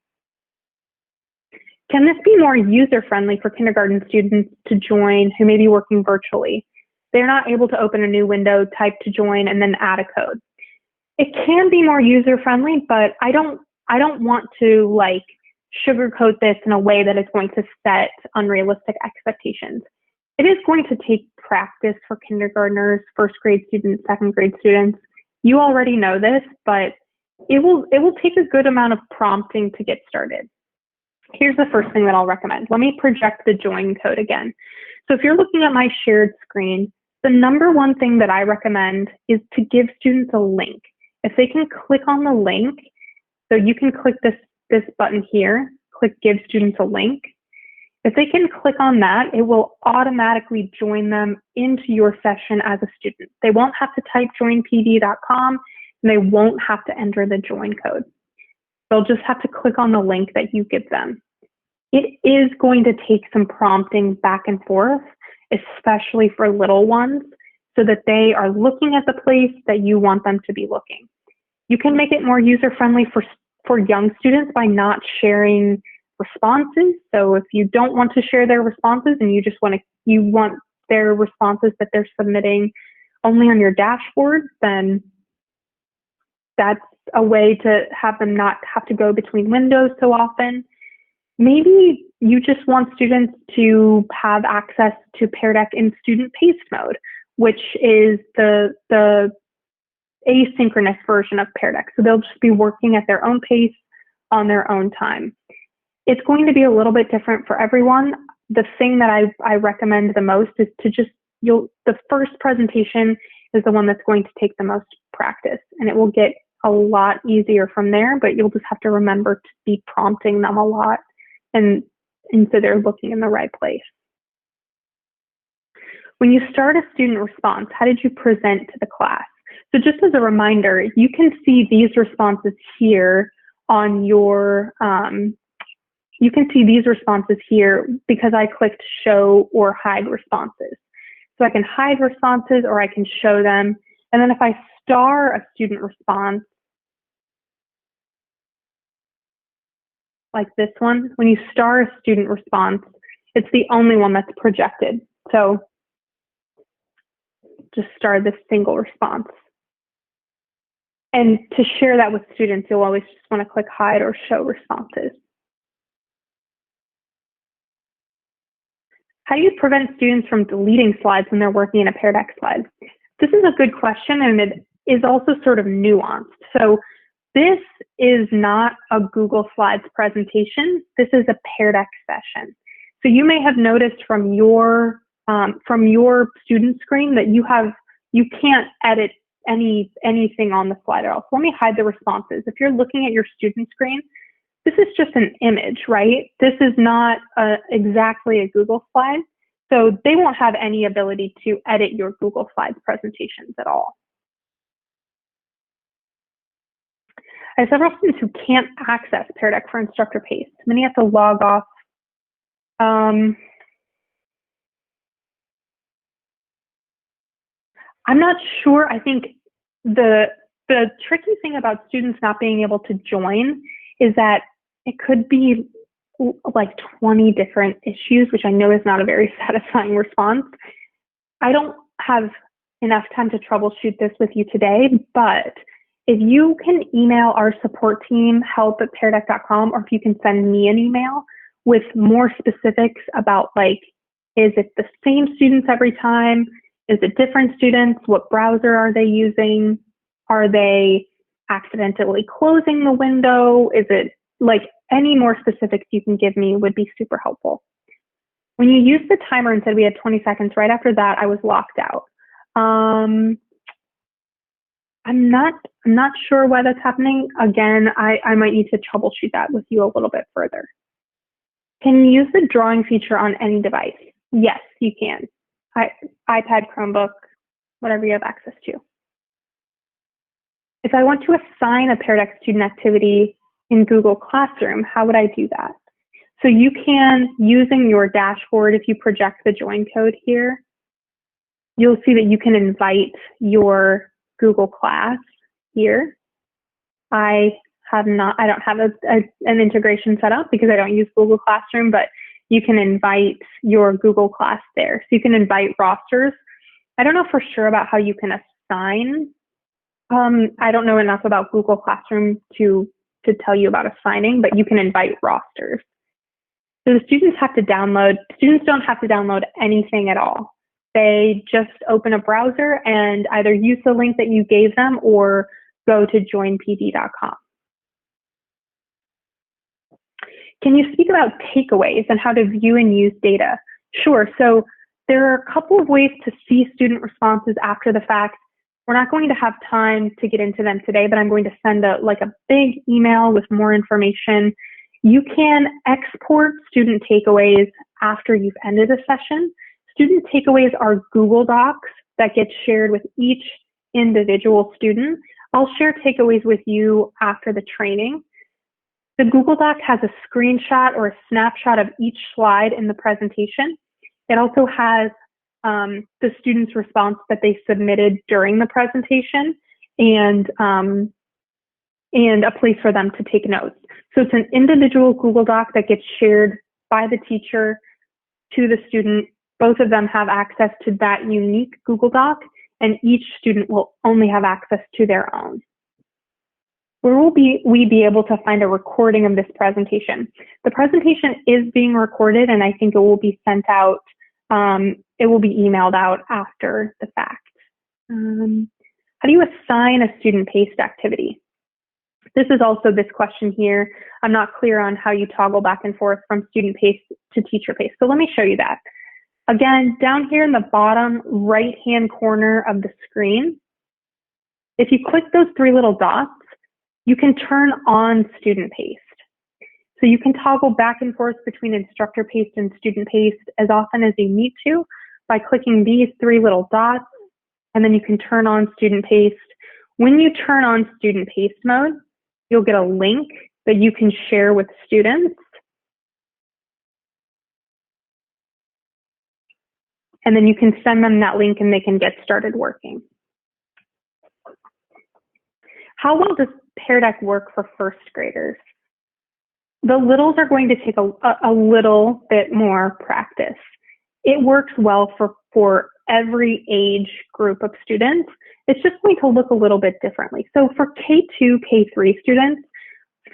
Speaker 1: Can this be more user-friendly for kindergarten students to join who may be working virtually? They're not able to open a new window, type to join, and then add a code. It can be more user-friendly, but I don't want to sugarcoat this in a way that is going to set unrealistic expectations. It is going to take practice for kindergartners, first grade students, second grade students. You already know this, but it will take a good amount of prompting to get started. Here's the first thing that I'll recommend. Let me project the join code again. So if you're looking at my shared screen, the number one thing that I recommend is to give students a link. If they can click on the link, so you can click this button here, click give students a link. If they can click on that, it will automatically join them into your session as a student. They won't have to type joinpd.com, and they won't have to enter the join code. They'll just have to click on the link that you give them. It is going to take some prompting back and forth, especially for little ones, so that they are looking at the place that you want them to be looking. You can make it more user-friendly for young students by not sharing responses. So if you don't want to share their responses and you want their responses that they're submitting only on your dashboard, then that's a way to have them not have to go between windows so often. Maybe you just want students to have access to Pear Deck in student paced mode, which is the asynchronous version of Pear Deck. So they'll just be working at their own pace on their own time. It's going to be a little bit different for everyone. The thing that I recommend the most is to the first presentation is the one that's going to take the most practice, and it will get a lot easier from there, but you'll just have to remember to be prompting them a lot and so they're looking in the right place. When you start a student response, how did you present to the class? So just as a reminder, you can see these responses here on your, you can see these responses here because I clicked show or hide responses. So I can hide responses or I can show them. And then if I star a student response, like this one, when you star a student response, it's the only one that's projected. So just star this single response. And to share that with students, you'll always just want to click hide or show responses. How do you prevent students from deleting slides when they're working in a Pear Deck slide? This is a good question, and it is also sort of nuanced. So this is not a Google Slides presentation. This is a Pear Deck session. So you may have noticed from your student screen that you can't edit anything on the slide at all. So let me hide the responses. If you're looking at your student screen, this is just an image, right? This is not exactly a Google slide. So they won't have any ability to edit your Google Slides presentations at all. I have several students who can't access Pear Deck for instructor pace. Many have to log off. I'm not sure. I think the tricky thing about students not being able to join is that it could be like 20 different issues, which I know is not a very satisfying response. I don't have enough time to troubleshoot this with you today, but if you can email our support team, help@peardeck.com, or if you can send me an email with more specifics about, like, is it the same students every time? Is it different students? What browser are they using? Are they accidentally closing the window? Is it, like, any more specifics you can give me would be super helpful. When you used the timer and said we had 20 seconds, right after that, I was locked out. I'm not sure why that's happening. Again, I might need to troubleshoot that with you a little bit further. Can you use the drawing feature on any device? Yes, you can. iPad, Chromebook, whatever you have access to. If I want to assign a Pear Deck student activity in Google Classroom, how would I do that? So you can, using your dashboard, if you project the join code here, you'll see that you can invite your Google class here. I don't have an integration set up because I don't use Google Classroom, but you can invite your Google class there. So you can invite rosters. I don't know for sure about how you can assign. I don't know enough about Google Classroom to to tell you about assigning, but you can invite rosters. So the students don't have to download anything at all. They just open a browser and either use the link that you gave them or go to joinpd.com. Can you speak about takeaways and how to view and use data? Sure. So there are a couple of ways to see student responses after the fact. We're not going to have time to get into them today, but I'm going to send a big email with more information. You can export student takeaways after you've ended a session. Student takeaways are Google Docs that get shared with each individual student. I'll share takeaways with you after the training. The Google Doc has a screenshot or a snapshot of each slide in the presentation. It also has the student's response that they submitted during the presentation and a place for them to take notes. So it's an individual Google Doc that gets shared by the teacher to the student. Both of them have access to that unique Google Doc, and each student will only have access to their own. Where will we be able to find a recording of this presentation? The presentation is being recorded, and I think it will be sent out, it will be emailed out after the fact. How do you assign a student-paced activity? This is also this question here. I'm not clear on how you toggle back and forth from student-paced to teacher-paced. So let me show you that. Again, down here in the bottom right-hand corner of the screen, if you click those three little dots, you can turn on student-paced. So you can toggle back and forth between instructor-paced and student-paced as often as you need to by clicking these three little dots, and then you can turn on student-paced. When you turn on student-paced mode, you'll get a link that you can share with students. And then you can send them that link and they can get started working. How well does Pear Deck work for first graders? The littles are going to take a little bit more practice. It works well for every age group of students. It's just going to look a little bit differently. So for K2, K3 students,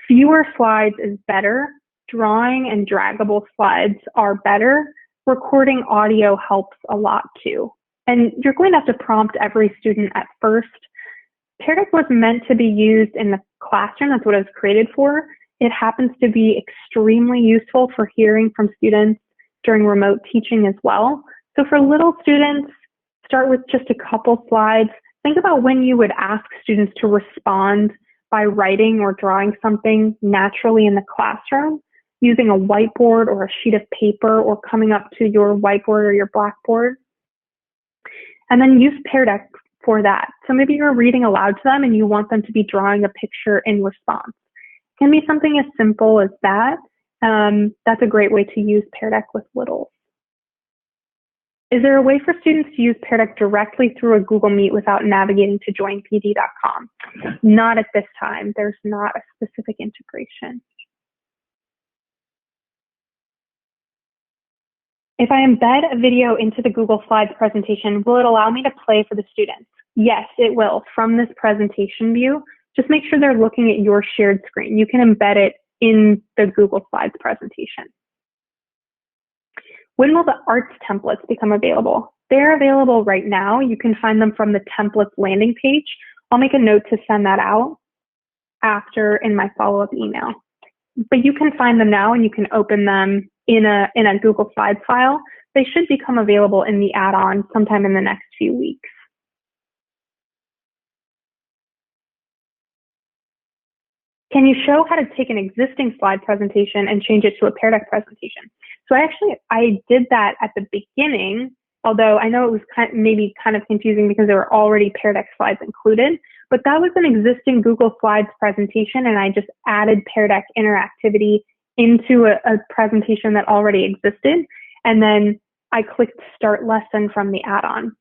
Speaker 1: fewer slides is better. Drawing and draggable slides are better. Recording audio helps a lot too. And you're going to have to prompt every student at first. Pear Deck was meant to be used in the classroom. That's what it was created for. It happens to be extremely useful for hearing from students during remote teaching as well. So for little students, start with just a couple slides. Think about when you would ask students to respond by writing or drawing something naturally in the classroom, using a whiteboard or a sheet of paper or coming up to your whiteboard or your blackboard. And then use Pear Deck for that. So maybe you're reading aloud to them and you want them to be drawing a picture in response. It can be something as simple as that. That's a great way to use Pear Deck with littles. Is there a way for students to use Pear Deck directly through a Google Meet without navigating to joinpd.com? Not at this time. There's not a specific integration. If I embed a video into the Google Slides presentation, will it allow me to play for the students? Yes, it will from this presentation view. Just make sure they're looking at your shared screen. You can embed it in the Google Slides presentation. When will the arts templates become available? They're available right now. You can find them from the templates landing page. I'll make a note to send that out after in my follow-up email. But you can find them now and you can open them in a Google Slides file. They should become available in the add-on sometime in the next few weeks. Can you show how to take an existing slide presentation and change it to a Pear Deck presentation? So I did that at the beginning, although I know it was maybe kind of confusing because there were already Pear Deck slides included, but that was an existing Google Slides presentation and I just added Pear Deck interactivity into a presentation that already existed. And then I clicked Start Lesson from the add-on.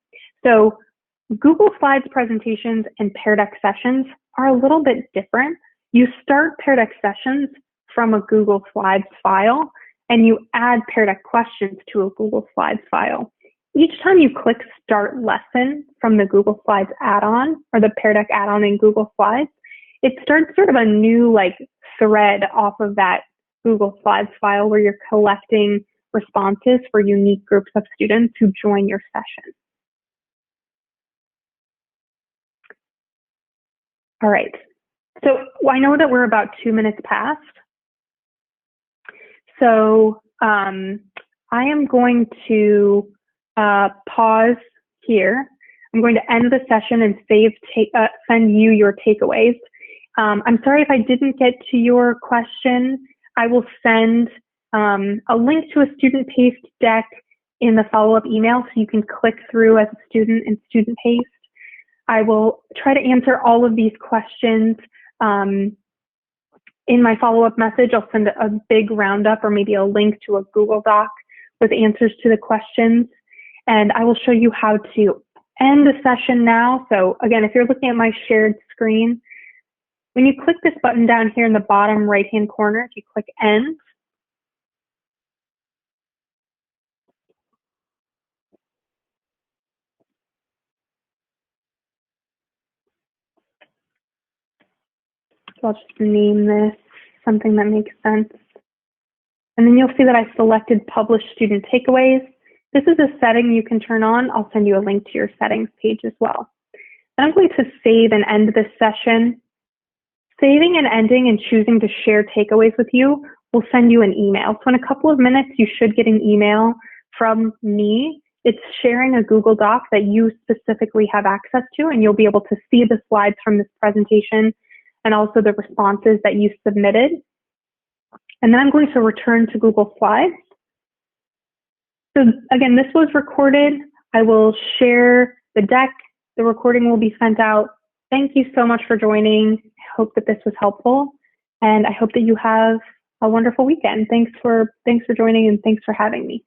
Speaker 1: So Google Slides presentations and Pear Deck sessions are a little bit different. You start Pear Deck sessions from a Google Slides file, and you add Pear Deck questions to a Google Slides file. Each time you click Start Lesson from the Google Slides add-on or the Pear Deck add-on in Google Slides, it starts sort of a new thread off of that Google Slides file where you're collecting responses for unique groups of students who join your session. All right, so I know that we're about 2 minutes past. So I am going to pause here. I'm going to end the session and send you your takeaways. I'm sorry if I didn't get to your question. I will send a link to a student paced deck in the follow-up email so you can click through as a student in student paced. I will try to answer all of these questions. In my follow-up message, I'll send a big roundup or maybe a link to a Google Doc with answers to the questions. And I will show you how to end the session now. So again, if you're looking at my shared screen, when you click this button down here in the bottom right-hand corner, if you click end, so I'll just name this something that makes sense. And then you'll see that I selected Publish Student Takeaways. This is a setting you can turn on. I'll send you a link to your settings page as well. Then I'm going to save and end this session. Saving and ending and choosing to share takeaways with you will send you an email. So in a couple of minutes, you should get an email from me. It's sharing a Google Doc that you specifically have access to, and you'll be able to see the slides from this presentation and also the responses that you submitted. And then I'm going to return to Google Slides. So again, this was recorded. I will share the deck. The recording will be sent out. Thank you so much for joining. I hope that this was helpful, and I hope that you have a wonderful weekend. Thanks for joining, and thanks for having me.